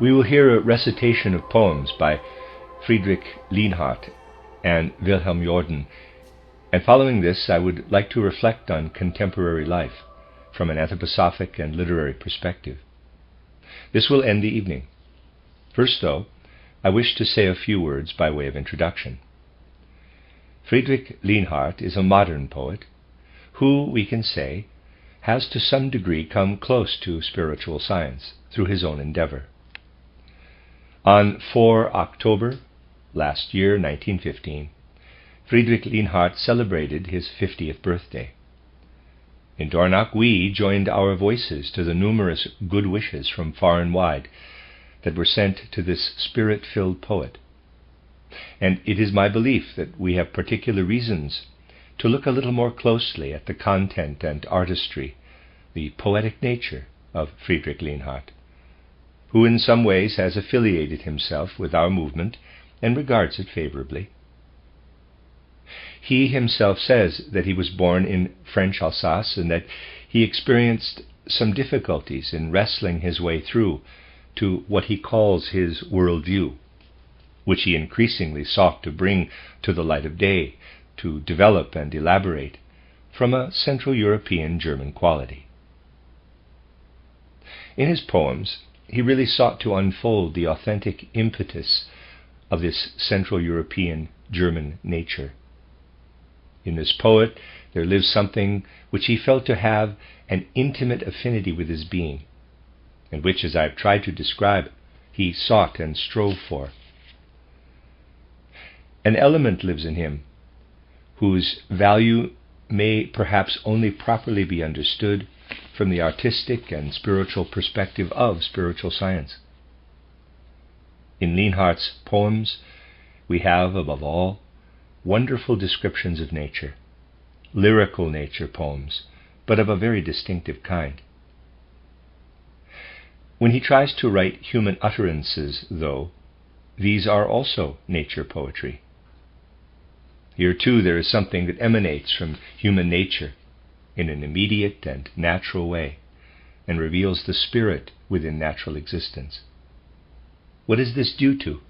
We will hear a recitation of poems by Friedrich Lienhardt and Wilhelm Jordan, and following this I would like to reflect on contemporary life from an anthroposophic and literary perspective. This will end the evening. First, though, I wish to say a few words by way of introduction. Friedrich Lienhardt is a modern poet who, we can say, has to some degree come close to spiritual science through his own endeavor. On 4 October last year, 1915, Friedrich Lienhardt celebrated his 50th birthday. In Dornach, we joined our voices to the numerous good wishes from far and wide that were sent to this spirit-filled poet. And it is my belief that we have particular reasons to look a little more closely at the content and artistry, the poetic nature of Friedrich Lienhardt, who in some ways has affiliated himself with our movement and regards it favorably. He himself says that he was born in French Alsace and that he experienced some difficulties in wrestling his way through to what he calls his worldview, which he increasingly sought to bring to the light of day, to develop and elaborate from a Central European German quality. In his poems, he really sought to unfold the authentic impetus of this Central European German nature. In this poet, there lives something which he felt to have an intimate affinity with his being, and which, as I have tried to describe, he sought and strove for. An element lives in him whose value may perhaps only properly be understood from the artistic and spiritual perspective of spiritual science. In Lienhardt's poems, we have, above all, wonderful descriptions of nature, lyrical nature poems, but of a very distinctive kind. When he tries to write human utterances, though, these are also nature poetry. Here, too, there is something that emanates from human nature in an immediate and natural way, and reveals the spirit within natural existence. What is this due to?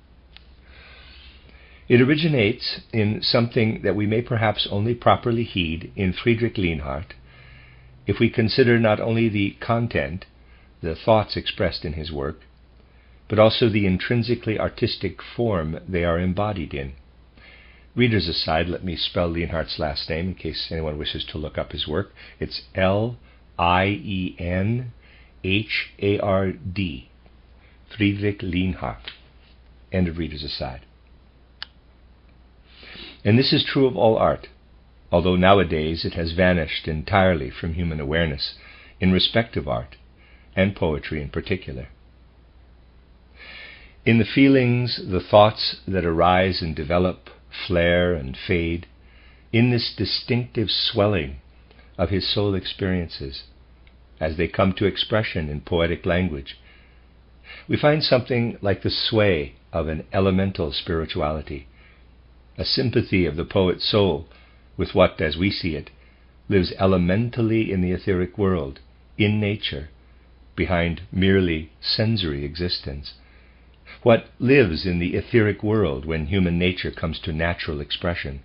It originates in something that we may perhaps only properly heed in Friedrich Lienhardt if we consider not only the content, the thoughts expressed in his work, but also the intrinsically artistic form they are embodied in. Readers aside, let me spell Lienhardt's last name in case anyone wishes to look up his work. It's Lienhard, Friedrich Lienhardt. End of readers aside. And this is true of all art, although nowadays it has vanished entirely from human awareness in respect of art, and poetry in particular. In the feelings, the thoughts that arise and develop, flare and fade, in this distinctive swelling of his soul experiences, as they come to expression in poetic language, we find something like the sway of an elemental spirituality, a sympathy of the poet's soul with what, as we see it, lives elementally in the etheric world, in nature, behind merely sensory existence. What lives in the etheric world when human nature comes to natural expression,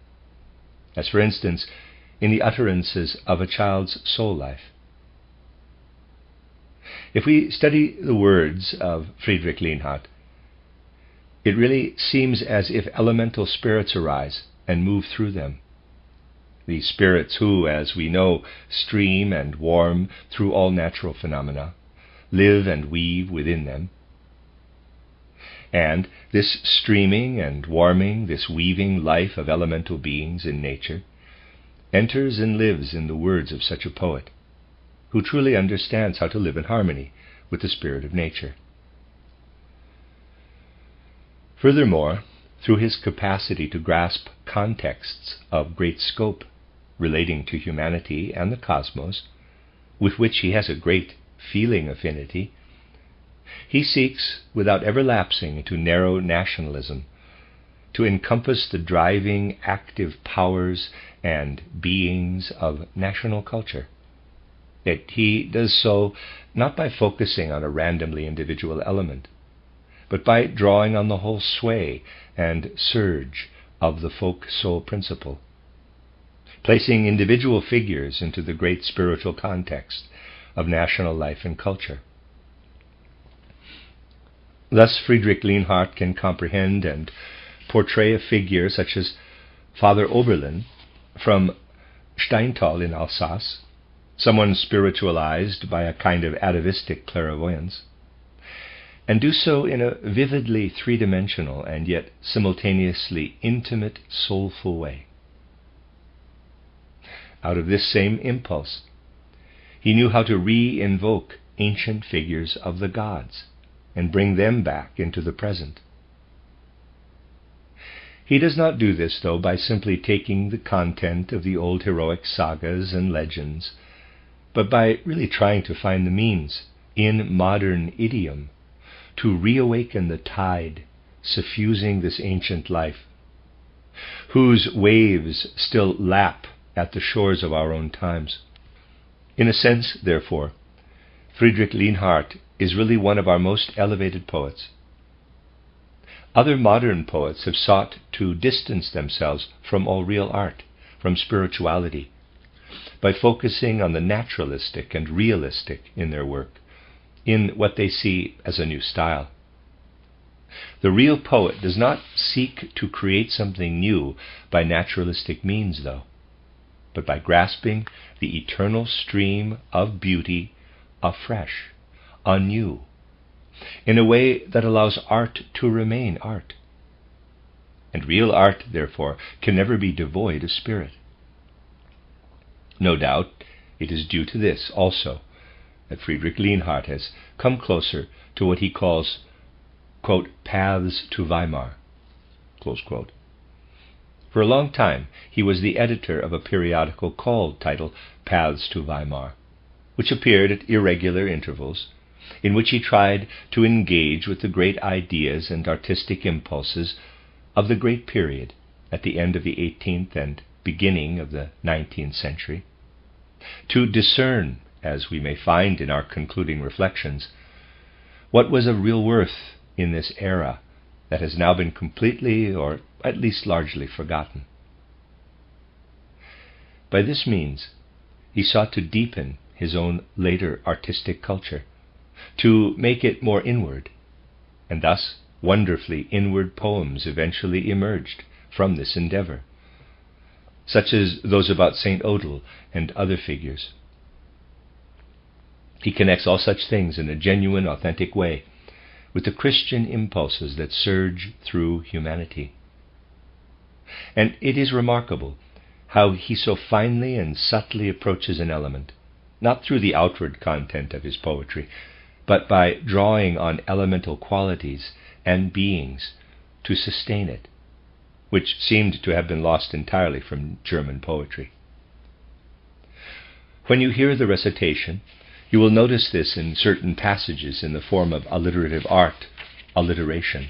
as for instance, in the utterances of a child's soul life. If we study the words of Friedrich Lienhardt, it really seems as if elemental spirits arise and move through them. These spirits who, as we know, stream and warm through all natural phenomena, live and weave within them. And this streaming and warming, this weaving life of elemental beings in nature, enters and lives in the words of such a poet, who truly understands how to live in harmony with the spirit of nature. Furthermore, through his capacity to grasp contexts of great scope relating to humanity and the cosmos, with which he has a great feeling affinity, he seeks, without ever lapsing into narrow nationalism, to encompass the driving, active powers and beings of national culture. Yet he does so not by focusing on a randomly individual element, but by drawing on the whole sway and surge of the folk soul principle, placing individual figures into the great spiritual context of national life and culture. Thus Friedrich Lienhardt can comprehend and portray a figure such as Father Oberlin from Steintal in Alsace, someone spiritualized by a kind of atavistic clairvoyance, and do so in a vividly three-dimensional and yet simultaneously intimate, soulful way. Out of this same impulse, he knew how to re-invoke ancient figures of the gods and bring them back into the present. He does not do this, though, by simply taking the content of the old heroic sagas and legends, but by really trying to find the means, in modern idiom, to reawaken the tide suffusing this ancient life, whose waves still lap at the shores of our own times. In a sense, therefore, Friedrich Lienhardt is really one of our most elevated poets. Other modern poets have sought to distance themselves from all real art, from spirituality, by focusing on the naturalistic and realistic in their work, in what they see as a new style. The real poet does not seek to create something new by naturalistic means, though, but by grasping the eternal stream of beauty afresh, anew, in a way that allows art to remain art. And real art, therefore, can never be devoid of spirit. No doubt it is due to this also that Friedrich Lienhardt has come closer to what he calls, quote, paths to Weimar, close quote. For a long time he was the editor of a periodical titled Paths to Weimar, which appeared at irregular intervals, in which he tried to engage with the great ideas and artistic impulses of the great period at the end of the 18th and beginning of the 19th century, to discern, as we may find in our concluding reflections, what was of real worth in this era that has now been completely, or at least largely, forgotten. By this means, he sought to deepen his own later artistic culture, to make it more inward, and thus wonderfully inward poems eventually emerged from this endeavor, such as those about Saint Odile and other figures. He connects all such things in a genuine, authentic way with the Christian impulses that surge through humanity. And it is remarkable how he so finely and subtly approaches an element, not through the outward content of his poetry, but by drawing on elemental qualities and beings to sustain it, which seemed to have been lost entirely from German poetry. When you hear the recitation, you will notice this in certain passages in the form of alliterative art, alliteration.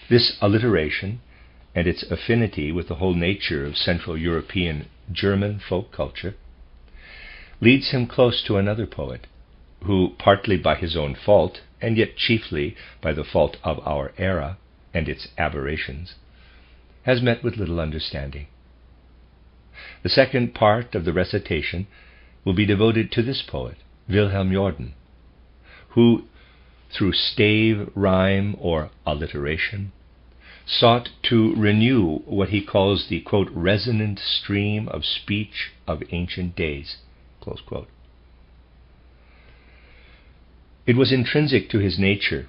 This alliteration, and its affinity with the whole nature of Central European German folk culture, leads him close to another poet, who, partly by his own fault, and yet chiefly by the fault of our era and its aberrations, has met with little understanding. The second part of the recitation will be devoted to this poet, Wilhelm Jordan, who, through stave, rhyme, or alliteration, sought to renew what he calls the, quote, resonant stream of speech of ancient days, close quote. It was intrinsic to his nature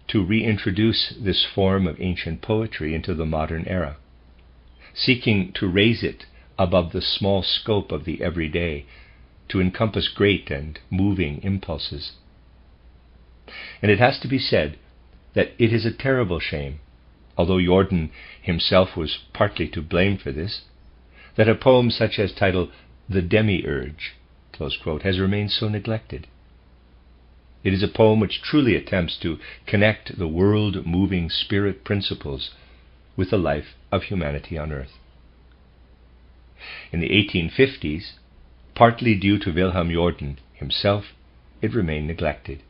to reintroduce this form of ancient poetry into the modern era, seeking to raise it above the small scope of the everyday, to encompass great and moving impulses. And it has to be said that it is a terrible shame, although Jordan himself was partly to blame for this, that a poem such as titled The Demiurge, close quote, has remained so neglected. It is a poem which truly attempts to connect the world-moving spirit principles with the life of humanity on earth. In the 1850s, partly due to Wilhelm Jordan himself, it remained neglected.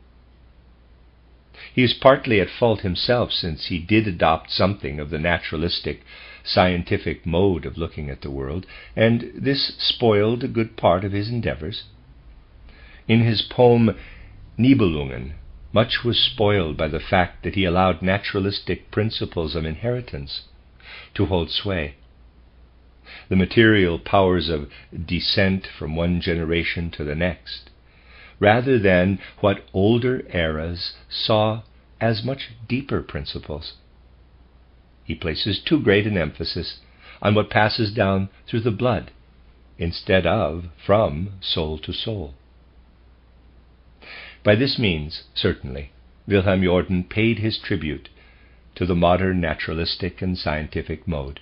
He is partly at fault himself, since he did adopt something of the naturalistic, scientific mode of looking at the world, and this spoiled a good part of his endeavors. In his poem Nibelungen, much was spoiled by the fact that he allowed naturalistic principles of inheritance to hold sway. The material powers of descent from one generation to the next, rather than what older eras saw as much deeper principles. He places too great an emphasis on what passes down through the blood, instead of from soul to soul. By this means, certainly, Wilhelm Jordan paid his tribute to the modern naturalistic and scientific mode.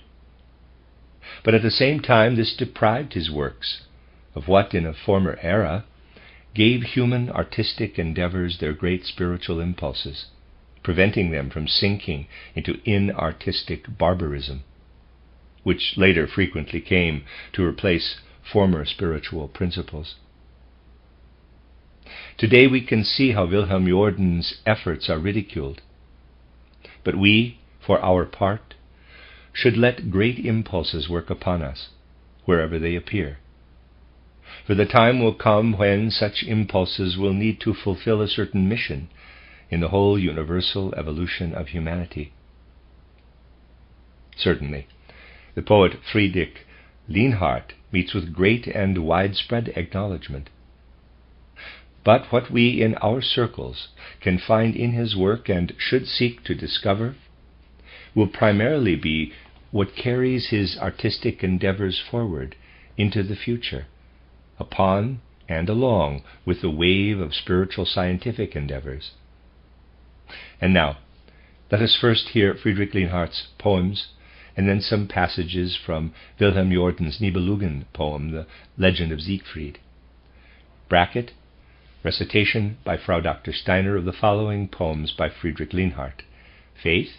But at the same time, this deprived his works of what in a former era gave human artistic endeavors their great spiritual impulses, preventing them from sinking into inartistic barbarism, which later frequently came to replace former spiritual principles. Today we can see how Wilhelm Jordan's efforts are ridiculed, but we, for our part, should let great impulses work upon us, wherever they appear. For the time will come when such impulses will need to fulfill a certain mission in the whole universal evolution of humanity. Certainly, the poet Friedrich Lienhardt meets with great and widespread acknowledgement. But what we in our circles can find in his work and should seek to discover will primarily be what carries his artistic endeavors forward into the future, upon and along with the wave of spiritual scientific endeavors. And now, let us first hear Friedrich Lienhardt's poems, and then some passages from Wilhelm Jordan's Nibelungen poem, The Legend of Siegfried. Bracket, recitation by Frau Dr. Stener of the following poems by Friedrich Lienhardt: Faith,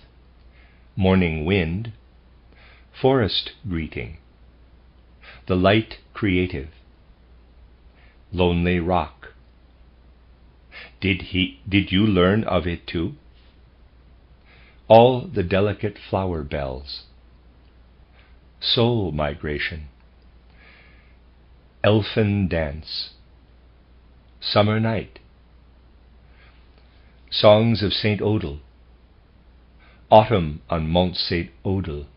Morning Wind, Forest Greeting, The Light Creative, Lonely Rock. Did you learn of it too? All the delicate flower bells, Soul Migration, Elfin Dance, Summer Night, Songs of St. Odile, Autumn on Mont St. Odile,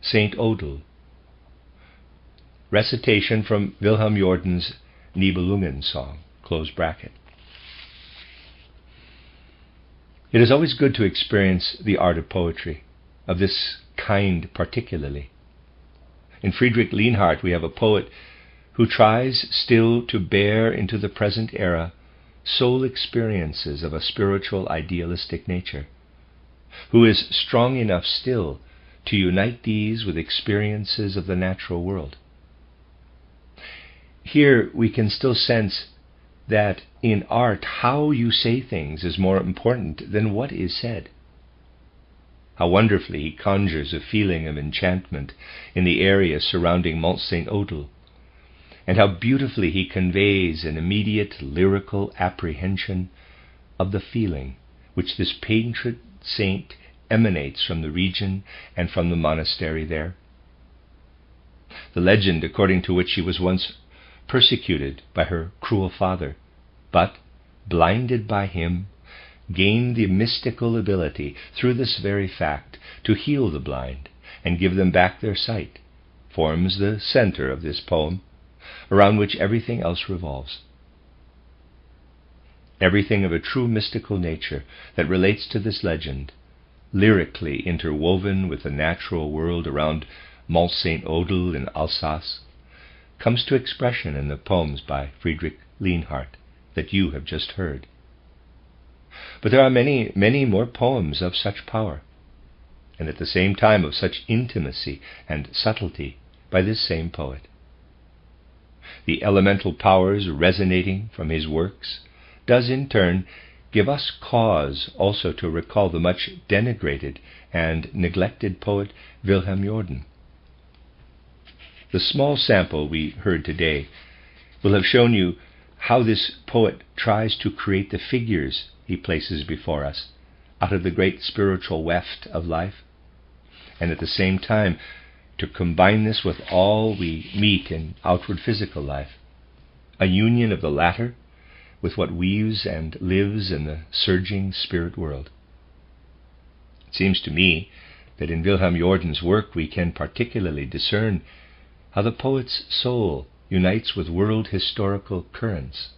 St. Odile, recitation from Wilhelm Jordan's Nibelungen song, close bracket. It is always good to experience the art of poetry, of this kind particularly. In Friedrich Lienhardt we have a poet who tries still to bear into the present era soul experiences of a spiritual idealistic nature, who is strong enough still to unite these with experiences of the natural world. Here we can still sense that in art how you say things is more important than what is said. How wonderfully he conjures a feeling of enchantment in the area surrounding Mont St. Odile, and how beautifully he conveys an immediate lyrical apprehension of the feeling which this patron saint emanates from the region and from the monastery there. The legend according to which she was once persecuted by her cruel father, but, blinded by him, gained the mystical ability through this very fact to heal the blind and give them back their sight, forms the center of this poem, around which everything else revolves. Everything of a true mystical nature that relates to this legend, lyrically interwoven with the natural world around Mont St. Odile in Alsace, comes to expression in the poems by Friedrich Lienhardt that you have just heard. But there are many, many more poems of such power, and at the same time of such intimacy and subtlety by this same poet. The elemental powers resonating from his works does in turn give us cause also to recall the much denigrated and neglected poet Wilhelm Jordan. The small sample we heard today will have shown you how this poet tries to create the figures he places before us out of the great spiritual weft of life, and at the same time to combine this with all we meet in outward physical life, a union of the latter with what weaves and lives in the surging spirit world. It seems to me that in Wilhelm Jorden's work we can particularly discern how the poet's soul unites with world historical currents,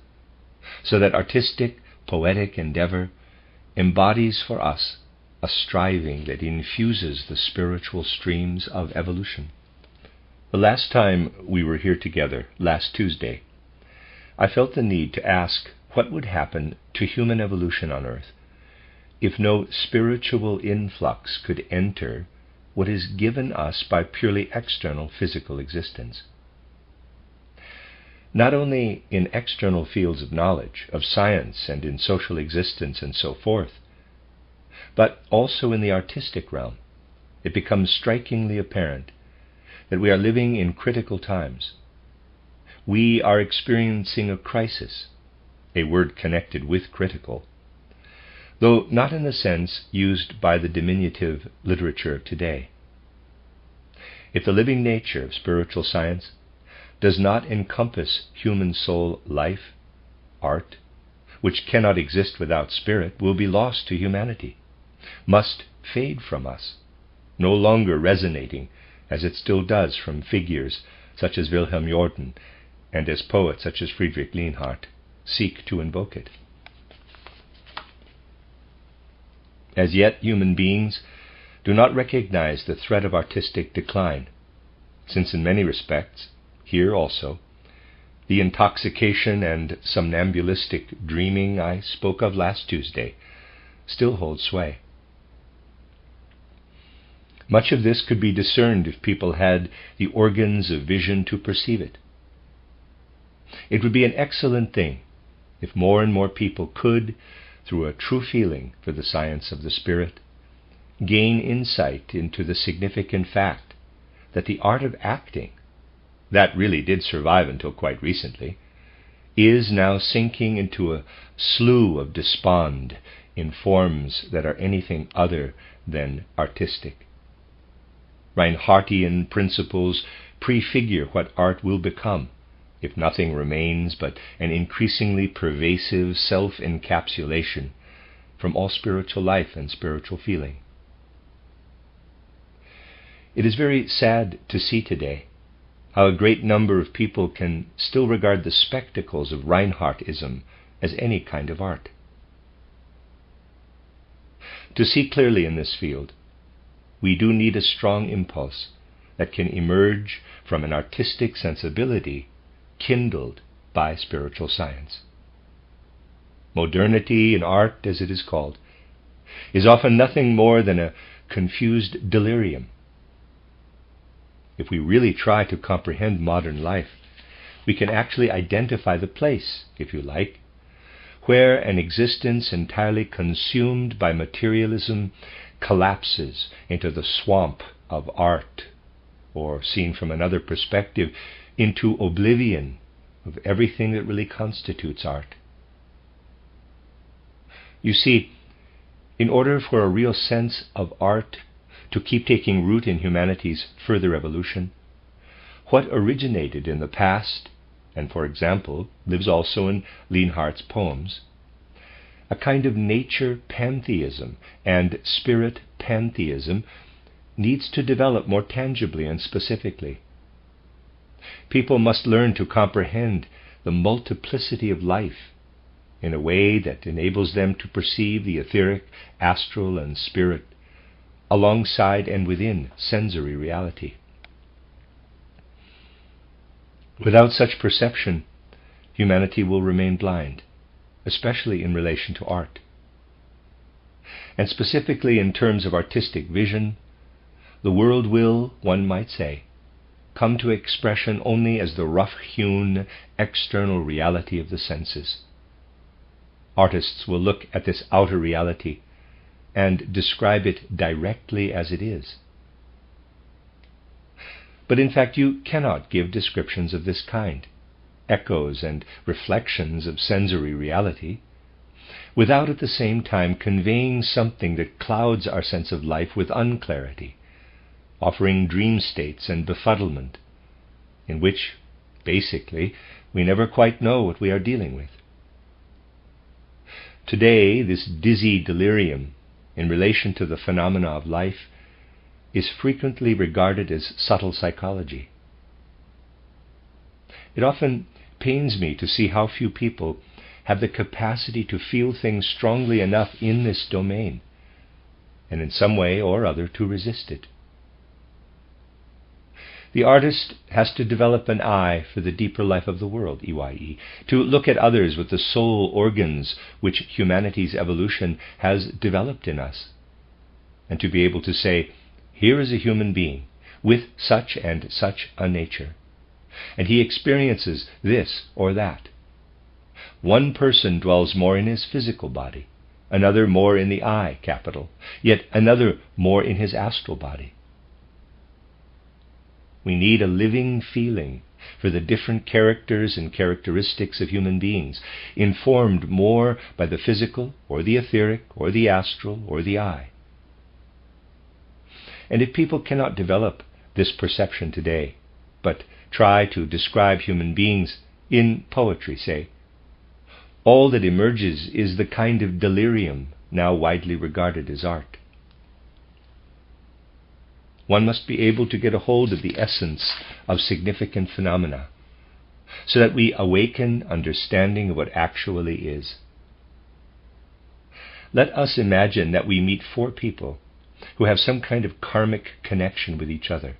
so that artistic, poetic endeavor embodies for us a striving that infuses the spiritual streams of evolution. The last time we were here together, last Tuesday, I felt the need to ask what would happen to human evolution on earth if no spiritual influx could enter what is given us by purely external physical existence. Not only in external fields of knowledge, of science, and in social existence and so forth, but also in the artistic realm, it becomes strikingly apparent that we are living in critical times. We are experiencing a crisis, a word connected with critical, though not in the sense used by the diminutive literature of today. If the living nature of spiritual science does not encompass human soul life, art, which cannot exist without spirit, will be lost to humanity, must fade from us, no longer resonating as it still does from figures such as Wilhelm Jorden and as poets such as Friedrich Lienhardt seek to invoke it. As yet, human beings do not recognize the threat of artistic decline, since in many respects, here also, the intoxication and somnambulistic dreaming I spoke of last Tuesday still holds sway. Much of this could be discerned if people had the organs of vision to perceive it. It would be an excellent thing if more and more people could, through a true feeling for the science of the spirit, gain insight into the significant fact that the art of acting, that really did survive until quite recently, is now sinking into a slough of despond in forms that are anything other than artistic. Reinhardtian principles prefigure what art will become, if nothing remains but an increasingly pervasive self-encapsulation from all spiritual life and spiritual feeling. It is very sad to see today how a great number of people can still regard the spectacles of Reinhardtism as any kind of art. To see clearly in this field, we do need a strong impulse that can emerge from an artistic sensibility kindled by spiritual science. Modernity in art, as it is called, is often nothing more than a confused delirium. If we really try to comprehend modern life, we can actually identify the place, if you like, where an existence entirely consumed by materialism collapses into the swamp of art, or, seen from another perspective, into oblivion of everything that really constitutes art. You see, in order for a real sense of art to keep taking root in humanity's further evolution, what originated in the past, and for example, lives also in Lienhardt's poems, a kind of nature pantheism and spirit pantheism, needs to develop more tangibly and specifically. People must learn to comprehend the multiplicity of life in a way that enables them to perceive the etheric, astral, and spirit alongside and within sensory reality. Without such perception, humanity will remain blind, especially in relation to art. And specifically in terms of artistic vision, the world will, one might say, come to expression only as the rough-hewn external reality of the senses. Artists will look at this outer reality and describe it directly as it is. But in fact, you cannot give descriptions of this kind. echoes and reflections of sensory reality, without at the same time conveying something that clouds our sense of life with unclarity, offering dream states and befuddlement, in which, basically, we never quite know what we are dealing with. Today, this dizzy delirium in relation to the phenomena of life is frequently regarded as subtle psychology. It often pains me to see how few people have the capacity to feel things strongly enough in this domain, and in some way or other to resist it. The artist has to develop an eye for the deeper life of the world, EYE, to look at others with the soul organs which humanity's evolution has developed in us, and to be able to say, here is a human being with such and such a nature, and he experiences this or that. One person dwells more in his physical body, another more in the I capital, yet another more in his astral body. We need a living feeling for the different characters and characteristics of human beings, informed more by the physical or the etheric or the astral or the I. And if people cannot develop this perception today, but try to describe human beings in poetry, say, all that emerges is the kind of delirium now widely regarded as art. One must be able to get a hold of the essence of significant phenomena, so that we awaken understanding of what actually is. Let us imagine that we meet four people who have some kind of karmic connection with each other.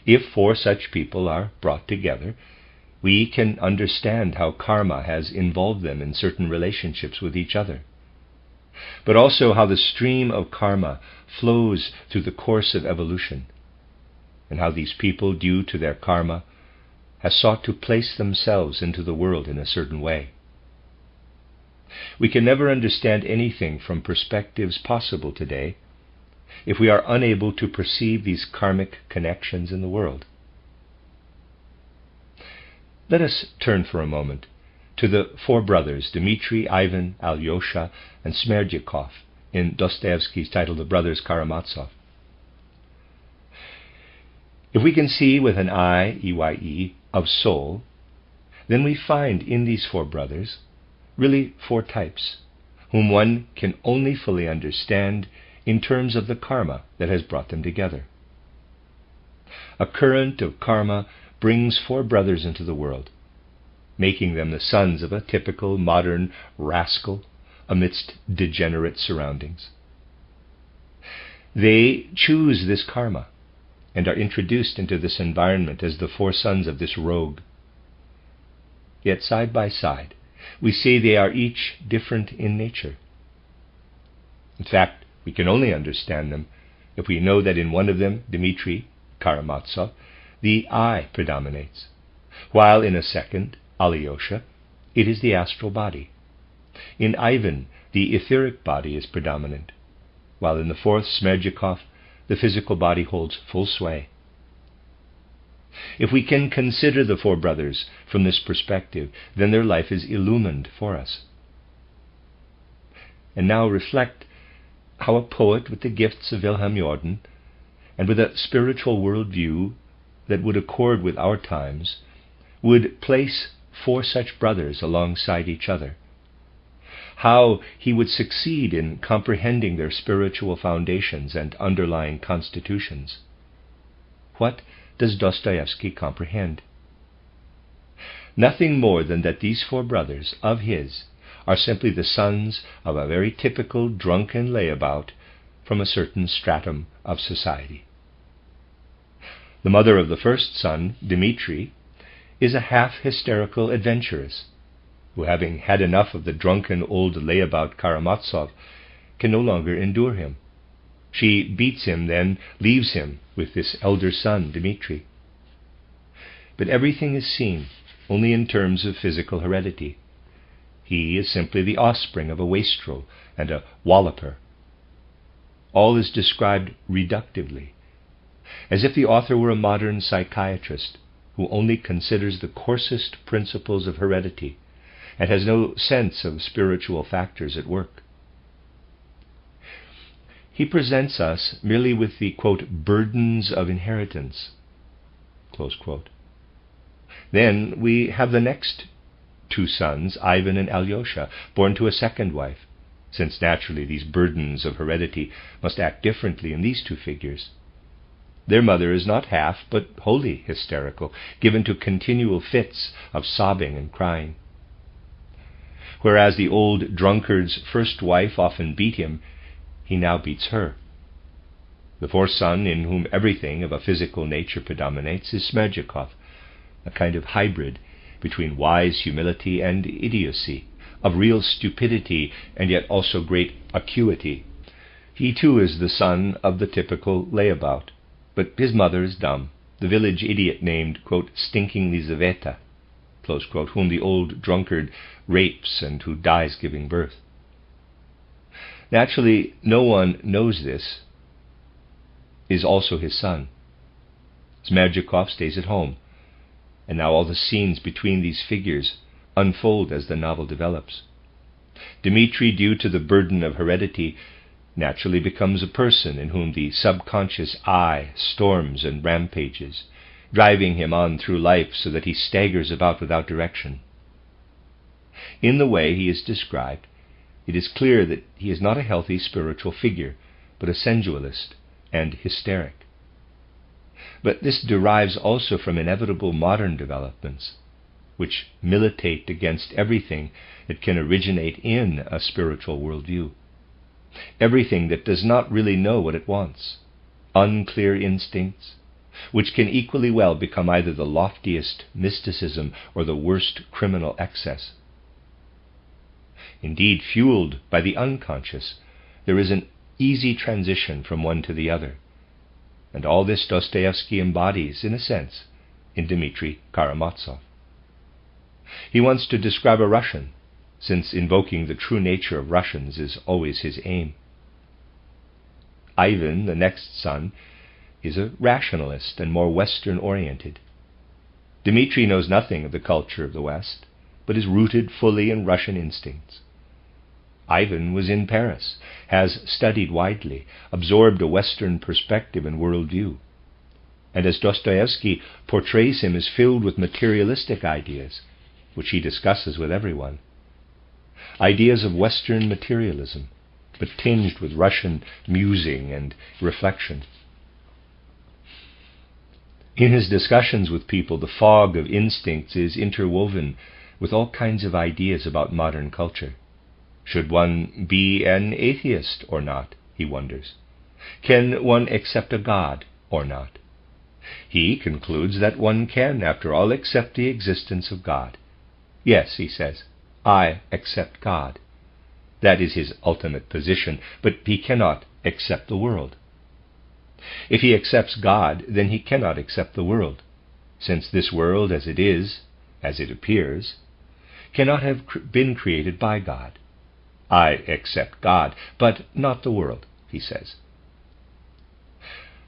If four such people are brought together, we can understand how karma has involved them in certain relationships with each other, but also how the stream of karma flows through the course of evolution, and how these people, due to their karma, have sought to place themselves into the world in a certain way. We can never understand anything from perspectives possible today if we are unable to perceive these karmic connections in the world. Let us turn for a moment to the four brothers, Dmitri, Ivan, Alyosha, and Smerdyakov, in Dostoevsky's title, The Brothers Karamazov. If we can see with an eye, EYE, of soul, then we find in these four brothers really four types, whom one can only fully understand in terms of the karma that has brought them together. A current of karma brings four brothers into the world, making them the sons of a typical modern rascal amidst degenerate surroundings. They choose this karma and are introduced into this environment as the four sons of this rogue. Yet side by side, we see they are each different in nature. In fact, we can only understand them if we know that in one of them, Dmitri Karamazov, the I predominates, while in a second, Alyosha, it is the astral body. In Ivan, the etheric body is predominant, while in the fourth, Smerdyakov, the physical body holds full sway. If we can consider the four brothers from this perspective, then their life is illumined for us. And now reflect how a poet with the gifts of Wilhelm Jordan, and with a spiritual worldview that would accord with our times, would place four such brothers alongside each other. How he would succeed in comprehending their spiritual foundations and underlying constitutions. What does Dostoevsky comprehend? Nothing more than that these four brothers of his are simply the sons of a very typical drunken layabout from a certain stratum of society. The mother of the first son, Dmitri, is a half-hysterical adventuress, who, having had enough of the drunken old layabout Karamazov, can no longer endure him. She beats him, then leaves him with this elder son, Dmitri. But everything is seen only in terms of physical heredity. He is simply the offspring of a wastrel and a walloper. All is described reductively, as if the author were a modern psychiatrist who only considers the coarsest principles of heredity and has no sense of spiritual factors at work. He presents us merely with the, quote, burdens of inheritance, close quote. Then we have the next two sons, Ivan and Alyosha, born to a second wife, since naturally these burdens of heredity must act differently in these two figures. Their mother is not half, but wholly hysterical, given to continual fits of sobbing and crying. Whereas the old drunkard's first wife often beat him, he now beats her. The fourth son, in whom everything of a physical nature predominates, is Smerdyakov, a kind of hybrid between wise humility and idiocy, of real stupidity and yet also great acuity. He too is the son of the typical layabout, but his mother is dumb, the village idiot named, quote, Stinking Lizaveta, close quote, whom the old drunkard rapes and who dies giving birth. Naturally, no one knows this is also his son. Smerdyakov stays at home, and now all the scenes between these figures unfold as the novel develops. Dmitri, due to the burden of heredity, naturally becomes a person in whom the subconscious I storms and rampages, driving him on through life so that he staggers about without direction. In the way he is described, it is clear that he is not a healthy spiritual figure, but a sensualist and hysteric. But this derives also from inevitable modern developments, which militate against everything that can originate in a spiritual worldview, everything that does not really know what it wants, unclear instincts, which can equally well become either the loftiest mysticism or the worst criminal excess. Indeed, fueled by the unconscious, there is an easy transition from one to the other, and all this Dostoevsky embodies, in a sense, in Dmitri Karamazov. He wants to describe a Russian, since invoking the true nature of Russians is always his aim. Ivan, the next son, is a rationalist and more Western-oriented. Dmitri knows nothing of the culture of the West, but is rooted fully in Russian instincts. Ivan was in Paris, has studied widely, absorbed a Western perspective and worldview, and as Dostoevsky portrays him as filled with materialistic ideas, which he discusses with everyone. Ideas of Western materialism, but tinged with Russian musing and reflection. In his discussions with people, the fog of instincts is interwoven with all kinds of ideas about modern culture. Should one be an atheist or not, he wonders? Can one accept a God or not? He concludes that one can, after all, accept the existence of God. Yes, he says, I accept God. That is his ultimate position, but he cannot accept the world. If he accepts God, then he cannot accept the world, since this world as it is, as it appears, cannot have been created by God. I accept God, but not the world, he says.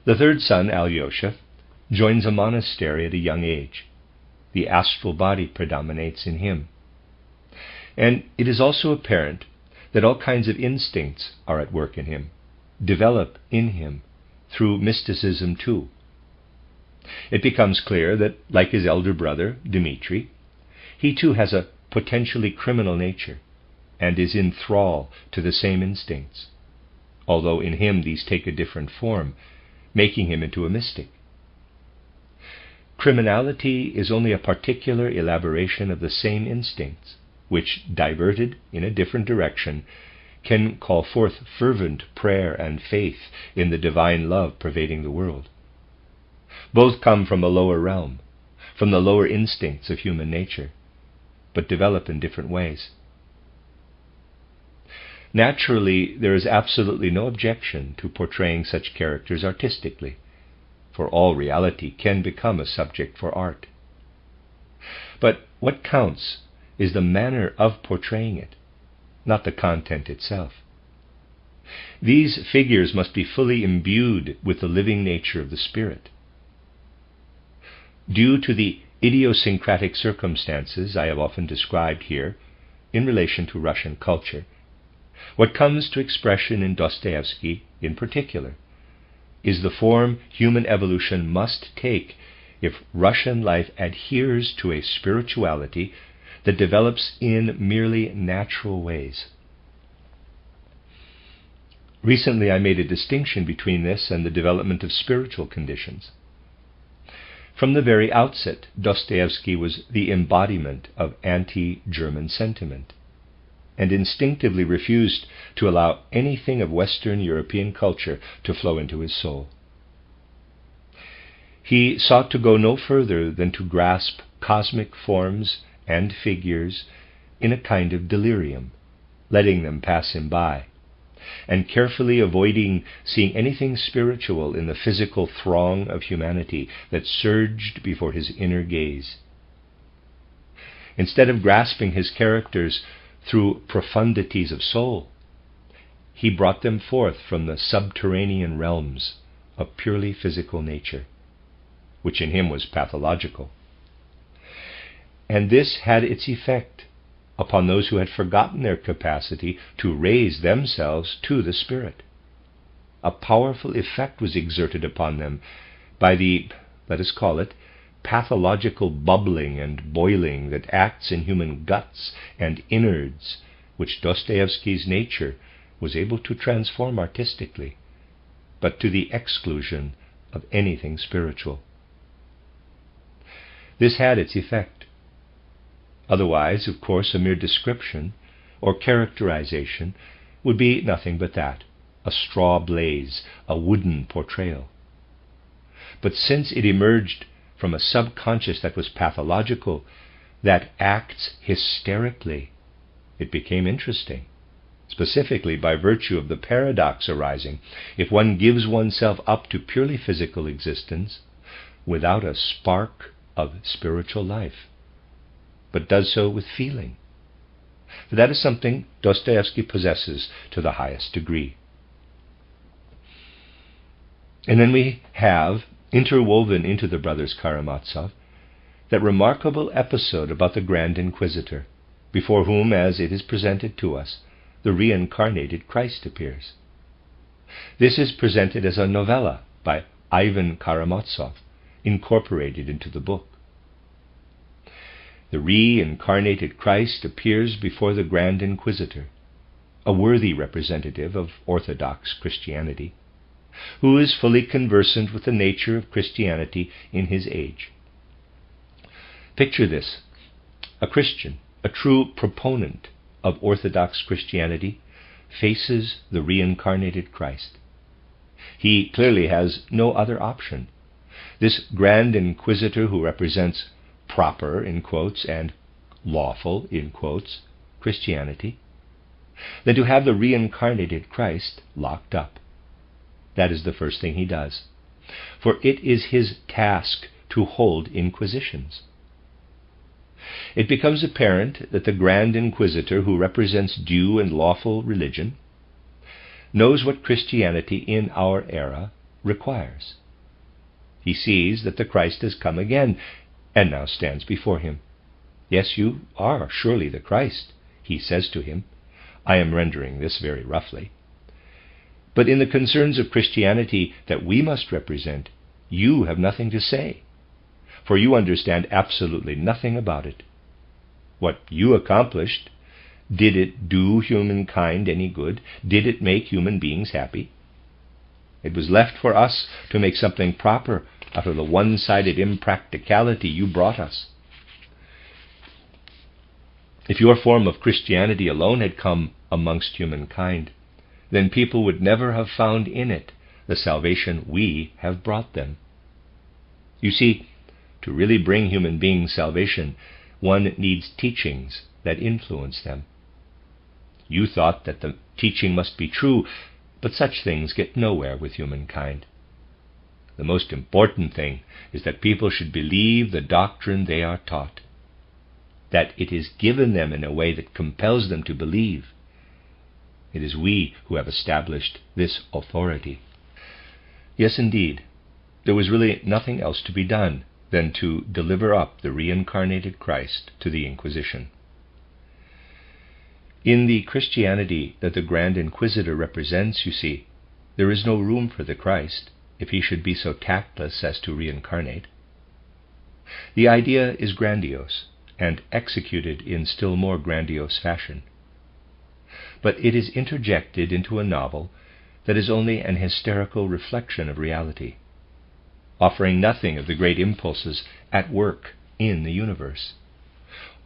The third son, Alyosha, joins a monastery at a young age. The astral body predominates in him. And it is also apparent that all kinds of instincts are at work in him, develop in him, through mysticism too. It becomes clear that, like his elder brother, Dmitri, he too has a potentially criminal nature, and is in thrall to the same instincts, although in him these take a different form, making him into a mystic. Criminality is only a particular elaboration of the same instincts, which, diverted in a different direction, can call forth fervent prayer and faith in the divine love pervading the world. Both come from a lower realm, from the lower instincts of human nature, but develop in different ways. Naturally, there is absolutely no objection to portraying such characters artistically, for all reality can become a subject for art. But what counts is the manner of portraying it, not the content itself. These figures must be fully imbued with the living nature of the spirit. due to the idiosyncratic circumstances I have often described here in relation to Russian culture, what comes to expression in Dostoevsky in particular is the form human evolution must take if Russian life adheres to a spirituality that develops in merely natural ways. Recently I made a distinction between this and the development of spiritual conditions. From the very outset, Dostoevsky was the embodiment of anti-German sentiment, and instinctively refused to allow anything of Western European culture to flow into his soul. He sought to go no further than to grasp cosmic forms and figures in a kind of delirium, letting them pass him by, and carefully avoiding seeing anything spiritual in the physical throng of humanity that surged before his inner gaze. Instead of grasping his characters through profundities of soul, he brought them forth from the subterranean realms of purely physical nature, which in him was pathological. And this had its effect upon those who had forgotten their capacity to raise themselves to the Spirit. A powerful effect was exerted upon them by the, let us call it, pathological bubbling and boiling that acts in human guts and innards, which Dostoevsky's nature was able to transform artistically, but to the exclusion of anything spiritual. This had its effect. Otherwise, of course, a mere description or characterization would be nothing but that, a straw blaze, a wooden portrayal. But since it emerged from a subconscious that was pathological, that acts hysterically, it became interesting, specifically by virtue of the paradox arising if one gives oneself up to purely physical existence without a spark of spiritual life, but does so with feeling. For that is something Dostoevsky possesses to the highest degree. And then we have, interwoven into the Brothers Karamazov, that remarkable episode about the Grand Inquisitor, before whom, as it is presented to us, the reincarnated Christ appears. This is presented as a novella by Ivan Karamazov, incorporated into the book. The reincarnated Christ appears before the Grand Inquisitor, a worthy representative of Orthodox Christianity, who is fully conversant with the nature of Christianity in his age. Picture this: a Christian, a true proponent of Orthodox Christianity, faces the reincarnated Christ. He clearly has no other option. This Grand Inquisitor, who represents proper, in quotes, and lawful, in quotes, Christianity, than to have the reincarnated Christ locked up. That is the first thing he does, for it is his task to hold inquisitions. It becomes apparent that the Grand Inquisitor, who represents due and lawful religion, knows what Christianity in our era requires. He sees that the Christ has come again, and now stands before him. Yes, you are surely the Christ, he says to him. I am rendering this very roughly. But in the concerns of Christianity that we must represent, you have nothing to say, for you understand absolutely nothing about it. What you accomplished, did it do humankind any good? Did it make human beings happy? It was left for us to make something proper out of the one-sided impracticality you brought us. If your form of Christianity alone had come amongst humankind, then people would never have found in it the salvation we have brought them. You see, to really bring human beings salvation, one needs teachings that influence them. You thought that the teaching must be true, but such things get nowhere with humankind. The most important thing is that people should believe the doctrine they are taught, that it is given them in a way that compels them to believe. It is we who have established this authority. Yes, indeed, there was really nothing else to be done than to deliver up the reincarnated Christ to the Inquisition. In the Christianity that the Grand Inquisitor represents, you see, there is no room for the Christ if he should be so tactless as to reincarnate. The idea is grandiose, and executed in still more grandiose fashion. But it is interjected into a novel that is only an hysterical reflection of reality, offering nothing of the great impulses at work in the universe,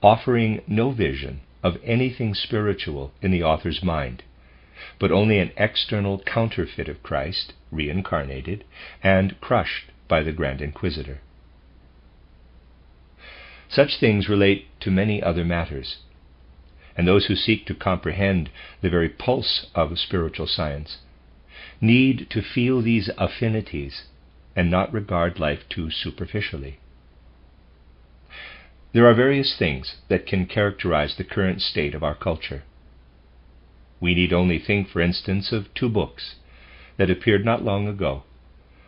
offering no vision of anything spiritual in the author's mind, but only an external counterfeit of Christ, reincarnated, and crushed by the Grand Inquisitor. Such things relate to many other matters, and those who seek to comprehend the very pulse of spiritual science need to feel these affinities and not regard life too superficially. There are various things that can characterize the current state of our culture. We need only think, for instance, of two books that appeared not long ago,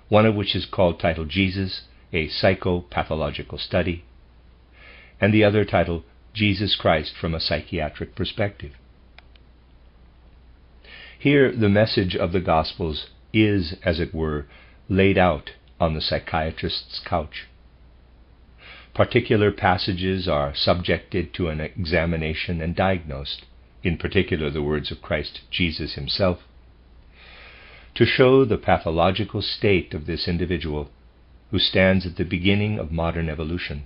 one of which is titled Jesus, a Psychopathological Study, and the other titled Jesus Christ from a Psychiatric Perspective. Here the message of the Gospels is, as it were, laid out on the psychiatrist's couch. Particular passages are subjected to an examination and diagnosed, in particular the words of Christ Jesus himself, to show the pathological state of this individual who stands at the beginning of modern evolution.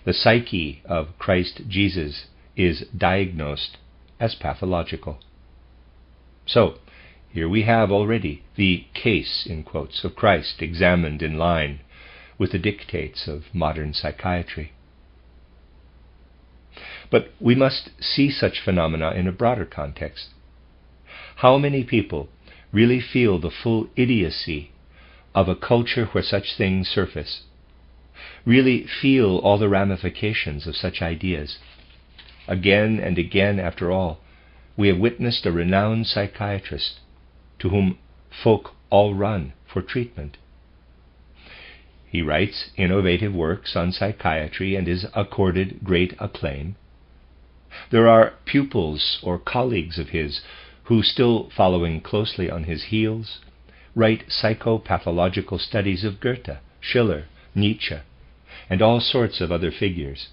The psyche of Christ Jesus is diagnosed as pathological. So, here we have already the case, in quotes, of Christ examined in line with the dictates of modern psychiatry. But we must see such phenomena in a broader context. How many people really feel the full idiocy of a culture where such things surface, really feel all the ramifications of such ideas? Again and again, after all, we have witnessed a renowned psychiatrist to whom folk all run for treatment. He writes innovative works on psychiatry and is accorded great acclaim. There are pupils or colleagues of his who, still following closely on his heels, write psychopathological studies of Goethe, Schiller, Nietzsche, and all sorts of other figures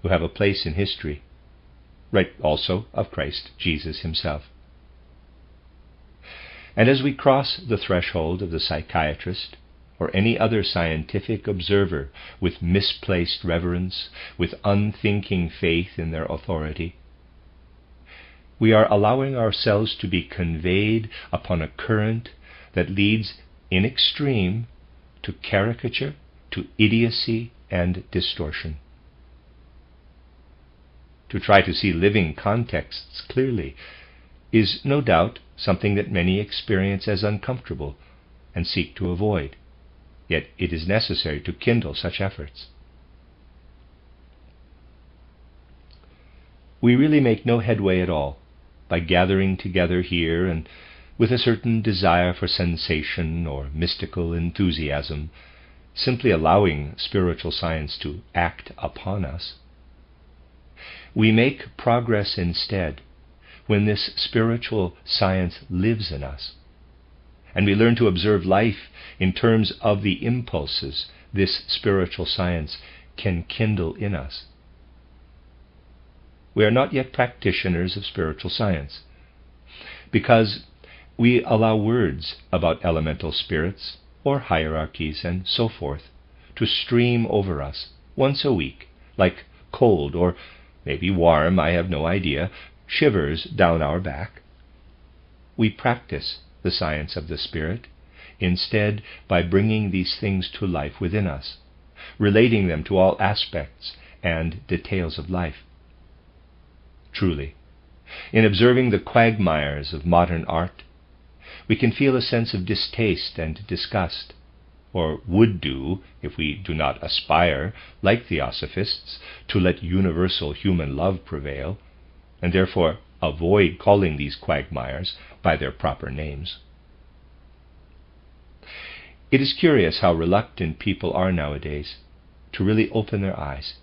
who have a place in history. Write also of Christ Jesus himself. And as we cross the threshold of the psychiatrist, or any other scientific observer with misplaced reverence, with unthinking faith in their authority, we are allowing ourselves to be conveyed upon a current that leads in extreme to caricature, to idiocy and distortion. To try to see living contexts clearly is no doubt something that many experience as uncomfortable and seek to avoid. Yet it is necessary to kindle such efforts. We really make no headway at all by gathering together here and with a certain desire for sensation or mystical enthusiasm, simply allowing spiritual science to act upon us. We make progress instead when this spiritual science lives in us, and we learn to observe life in terms of the impulses this spiritual science can kindle in us. We are not yet practitioners of spiritual science, because we allow words about elemental spirits or hierarchies and so forth to stream over us once a week, like cold or maybe warm, I have no idea, shivers down our back. We practice the science of the Spirit, instead by bringing these things to life within us, relating them to all aspects and details of life. Truly, in observing the quagmires of modern art, we can feel a sense of distaste and disgust, or would do if we do not aspire, like Theosophists, to let universal human love prevail, and therefore avoid calling these quagmires by their proper names. It is curious how reluctant people are nowadays to really open their eyes.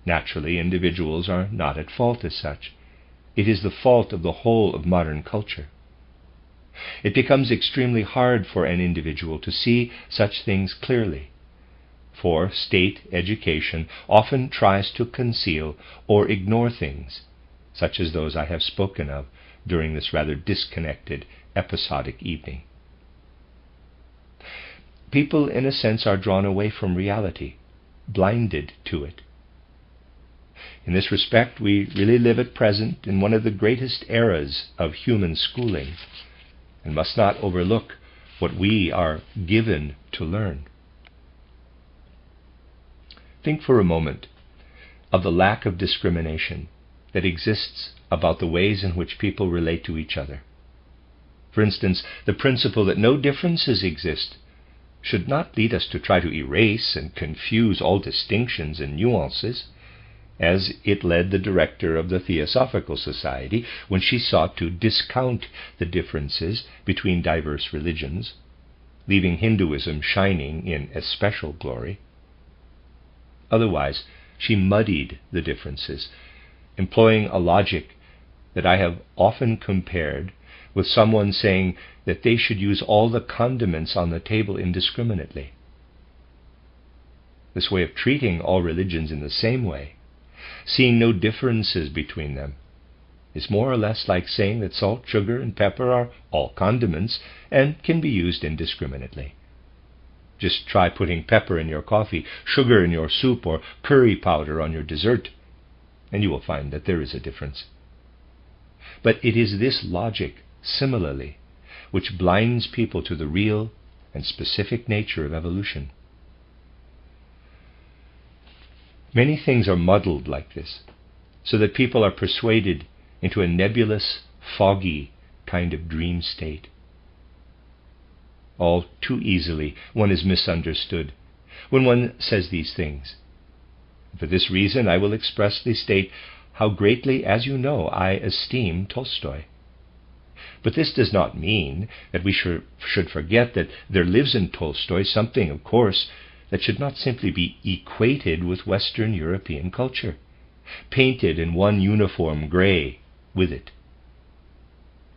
Naturally, individuals are not at fault as such. It is the fault of the whole of modern culture. It becomes extremely hard for an individual to see such things clearly, for state education often tries to conceal or ignore things, such as those I have spoken of during this rather disconnected, episodic evening. People, in a sense, are drawn away from reality, blinded to it. In this respect, we really live at present in one of the greatest eras of human schooling, and must not overlook what we are given to learn. Think for a moment of the lack of discrimination that exists about the ways in which people relate to each other. For instance, the principle that no differences exist should not lead us to try to erase and confuse all distinctions and nuances, as it led the director of the Theosophical Society when she sought to discount the differences between diverse religions, leaving Hinduism shining in especial glory. Otherwise, she muddied the differences, employing a logic that I have often compared with someone saying that they should use all the condiments on the table indiscriminately. This way of treating all religions in the same way, seeing no differences between them, is more or less like saying that salt, sugar, and pepper are all condiments and can be used indiscriminately. Just try putting pepper in your coffee, sugar in your soup, or curry powder on your dessert, and you will find that there is a difference. But it is this logic, similarly, which blinds people to the real and specific nature of evolution. Many things are muddled like this, so that people are persuaded into a nebulous, foggy kind of dream state. All too easily one is misunderstood when one says these things. For this reason I will expressly state how greatly, as you know, I esteem Tolstoy. But this does not mean that we should forget that there lives in Tolstoy something, of course, that should not simply be equated with Western European culture, painted in one uniform gray with it.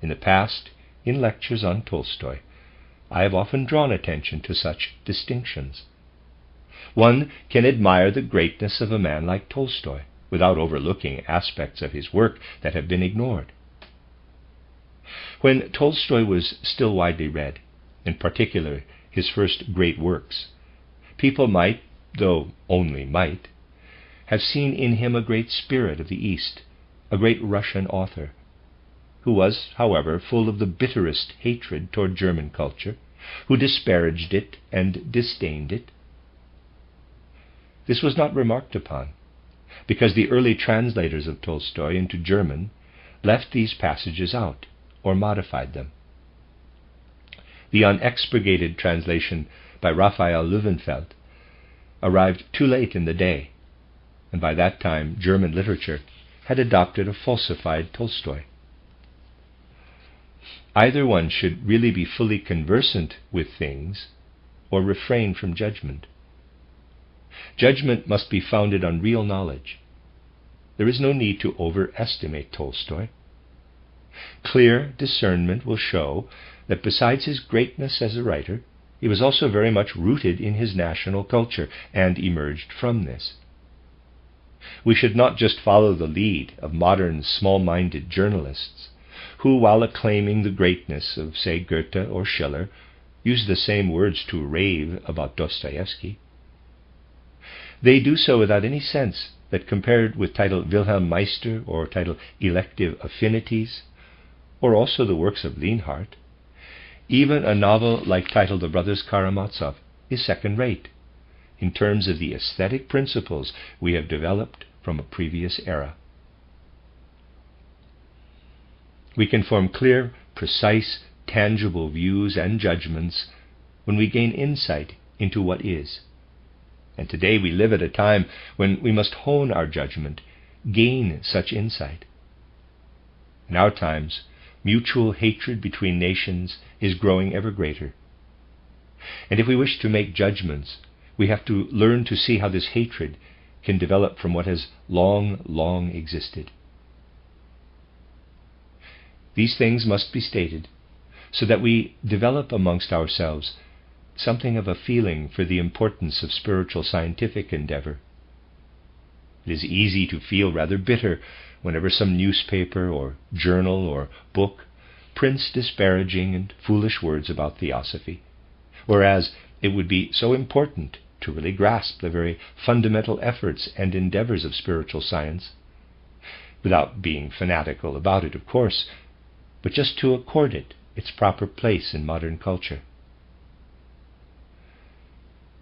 In the past, in lectures on Tolstoy, I have often drawn attention to such distinctions. One can admire the greatness of a man like Tolstoy without overlooking aspects of his work that have been ignored. When Tolstoy was still widely read, in particular his first great works, people might, though only might, have seen in him a great spirit of the East, a great Russian author, who was, however, full of the bitterest hatred toward German culture, who disparaged it and disdained it. This was not remarked upon, because the early translators of Tolstoy into German left these passages out or modified them. The unexpurgated translation by Raphael Löwenfeld arrived too late in the day, and by that time German literature had adopted a falsified Tolstoy. Either one should really be fully conversant with things or refrain from judgment. Judgment must be founded on real knowledge. There is no need to overestimate Tolstoy. Clear discernment will show that besides his greatness as a writer, he was also very much rooted in his national culture and emerged from this. We should not just follow the lead of modern small-minded journalists who, while acclaiming the greatness of, say, Goethe or Schiller, use the same words to rave about Dostoevsky. They do so without any sense that compared with title Wilhelm Meister or title Elective Affinities, or also the works of Lienhardt, even a novel like titled The Brothers Karamazov is second-rate in terms of the aesthetic principles we have developed from a previous era. We can form clear, precise, tangible views and judgments when we gain insight into what is. And today we live at a time when we must hone our judgment, gain such insight. In our times, mutual hatred between nations is growing ever greater. And if we wish to make judgments, we have to learn to see how this hatred can develop from what has long, long existed. These things must be stated so that we develop amongst ourselves something of a feeling for the importance of spiritual scientific endeavor. It is easy to feel rather bitter whenever some newspaper or journal or book prints disparaging and foolish words about theosophy, whereas it would be so important to really grasp the very fundamental efforts and endeavors of spiritual science, without being fanatical about it, of course, but just to accord it its proper place in modern culture.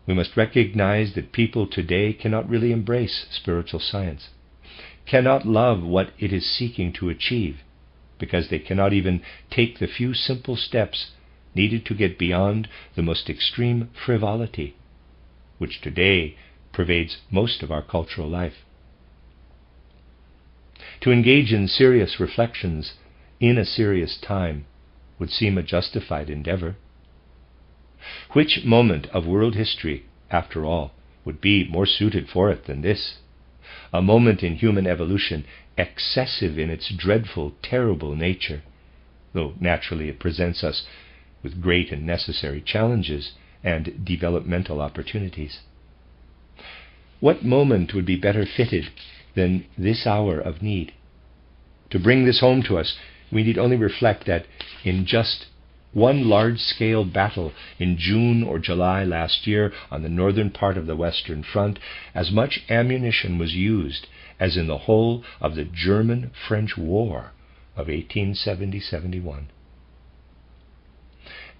We must recognize that people today cannot really embrace spiritual science, cannot love what it is seeking to achieve, because they cannot even take the few simple steps needed to get beyond the most extreme frivolity, which today pervades most of our cultural life. To engage in serious reflections in a serious time would seem a justified endeavor. Which moment of world history, after all, would be more suited for it than this? A moment in human evolution excessive in its dreadful, terrible nature, though naturally it presents us with great and necessary challenges and developmental opportunities. What moment would be better fitted than this hour of need? To bring this home to us, we need only reflect that in just one large-scale battle in June or July last year on the northern part of the Western Front, as much ammunition was used as in the whole of the German-French War of 1870-71.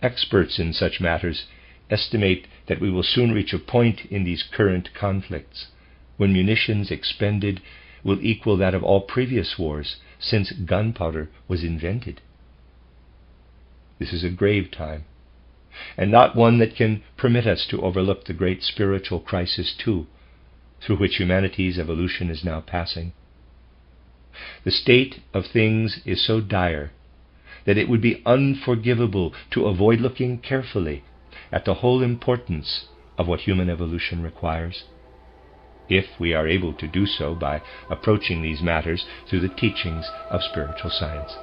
Experts in such matters estimate that we will soon reach a point in these current conflicts when munitions expended will equal that of all previous wars since gunpowder was invented. This is a grave time, and not one that can permit us to overlook the great spiritual crisis, too, through which humanity's evolution is now passing. The state of things is so dire that it would be unforgivable to avoid looking carefully at the whole importance of what human evolution requires, if we are able to do so by approaching these matters through the teachings of spiritual science.